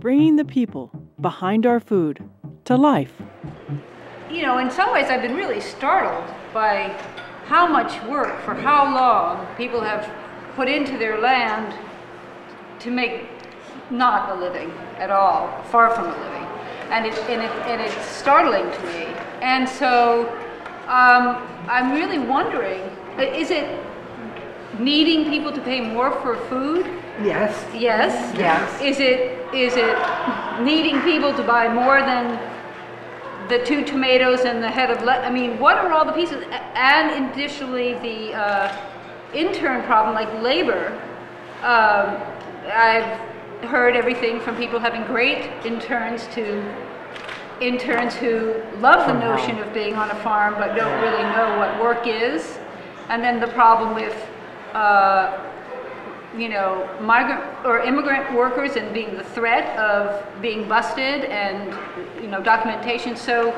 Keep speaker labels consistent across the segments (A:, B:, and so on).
A: bringing the people behind our food to life.
B: You know, in some ways I've been really startled by how much work for how long people have put into their land to make not a living at all, far from a living. And it's startling to me. And so I'm really wondering, is it needing people to pay more for food?
C: Yes.
B: Yes?
C: Yes.
B: Is it needing people to buy more than the 2 tomatoes and the head of lettuce? I mean, what are all the pieces? And additionally, the intern problem, like labor. I've heard everything from people having great interns to interns who love the notion of being on a farm but don't really know what work is. And then the problem with you know, migrant or immigrant workers and being the threat of being busted and, you know, documentation. So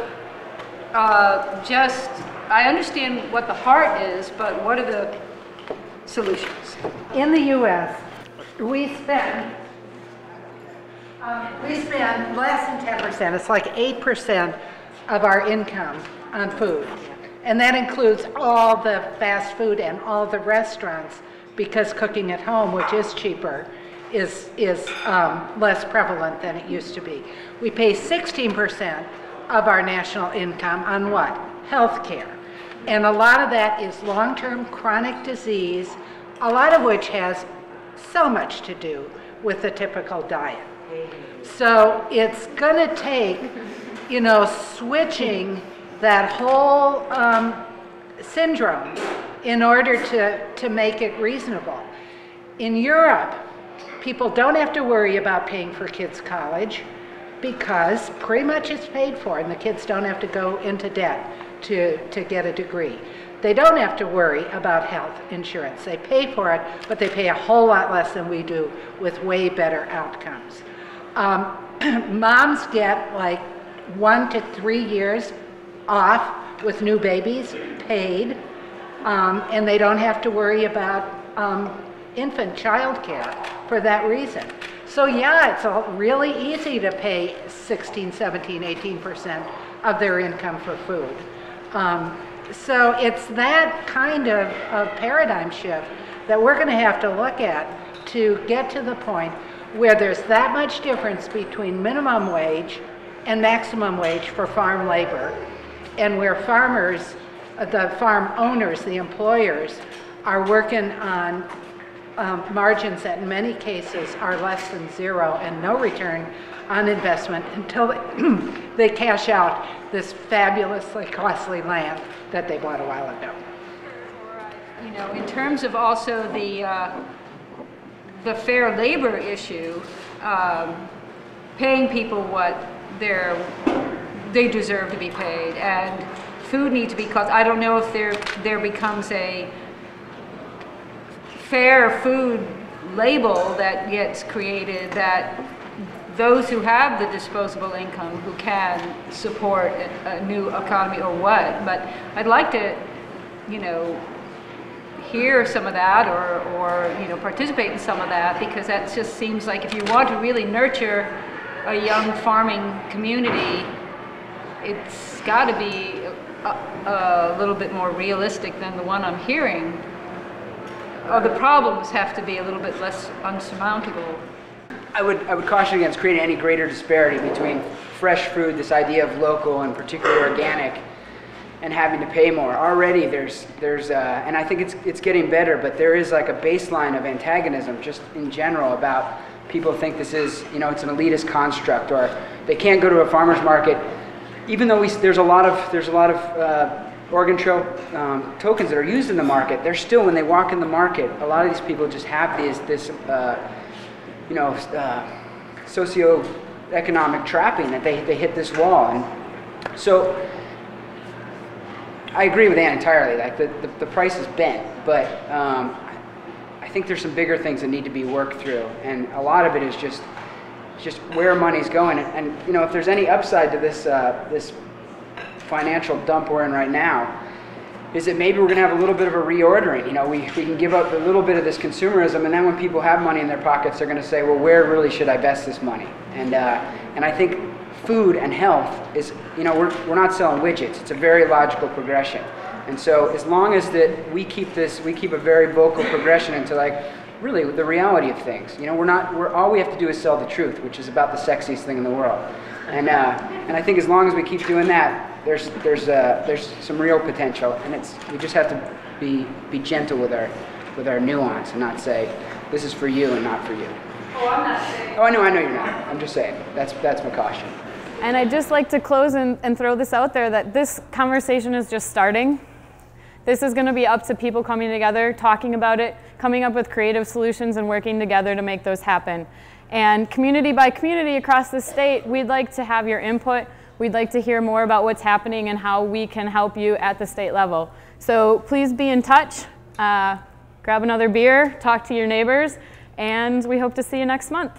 B: just, I understand what the heart is, but what are the solutions?
C: In the U.S., we spend less than 10%. It's like 8% of our income on food. And that includes all the fast food and all the restaurants, because cooking at home, which is cheaper, is less prevalent than it used to be. We pay 16% of our national income on what? Healthcare. And a lot of that is long-term chronic disease, a lot of which has so much to do with the typical diet. So it's gonna take, you know, switching that whole syndrome in order to make it reasonable. In Europe, people don't have to worry about paying for kids' college because pretty much it's paid for, and the kids don't have to go into debt to get a degree. They don't have to worry about health insurance. They pay for it, but they pay a whole lot less than we do with way better outcomes. Moms get like 1 to 3 years off with new babies, paid, and they don't have to worry about infant child care for that reason. So yeah, it's really easy to pay 16, 17, 18% of their income for food. So it's that kind of paradigm shift that we're going to have to look at to get to the point where there's that much difference between minimum wage and maximum wage for farm labor, and where farmers, the farm owners, the employers, are working on margins that in many cases are less than zero and no return on investment until they cash out this fabulously costly land that they bought a while ago.
B: You know, in terms of also the fair labor issue, paying people what they deserve to be paid, and food needs to be cost. I don't know if there becomes a fair food label that gets created that those who have the disposable income, who can support a new economy or what. But I'd like to, you know, hear some of that or you know, participate in some of that, because that just seems like if you want to really nurture a young farming community, it's got to be a little bit more realistic than the one I'm hearing. Or the problems have to be a little bit less unsurmountable.
D: I would caution against creating any greater disparity between fresh food, this idea of local and particularly organic, and having to pay more. Already there's and I think it's getting better, but there is like a baseline of antagonism just in general about people think this is, you know, it's an elitist construct, or they can't go to a farmer's market, even though there's a lot of organ tokens that are used in the market. They're still, when they walk in the market, a lot of these people just have this you know, socio-economic trapping that they hit this wall. And so I agree with Ann entirely. Like the price is bent, but I think there's some bigger things that need to be worked through, and a lot of it is just where money's going. And you know, if there's any upside to this this financial dump we're in right now, is that maybe we're going to have a little bit of a reordering. You know, we can give up a little bit of this consumerism, and then when people have money in their pockets, they're going to say, well, where really should I invest this money? And I think food and health is, you know, we're not selling widgets. It's a very logical progression. And so as long as that we keep a very vocal progression into like really the reality of things. You know, all we have to do is sell the truth, which is about the sexiest thing in the world. And I think as long as we keep doing that, there's some real potential, and we just have to be gentle with our nuance and not say this is for you and not for you.
B: Oh, I'm not saying.
D: Oh, I know you're not. I'm just saying that's my caution.
E: And I'd just like to close and throw this out there that this conversation is just starting. This is going to be up to people coming together, talking about it, coming up with creative solutions, and working together to make those happen. And community by community across the state, we'd like to have your input. We'd like to hear more about what's happening and how we can help you at the state level. So please be in touch, grab another beer, talk to your neighbors, and we hope to see you next month.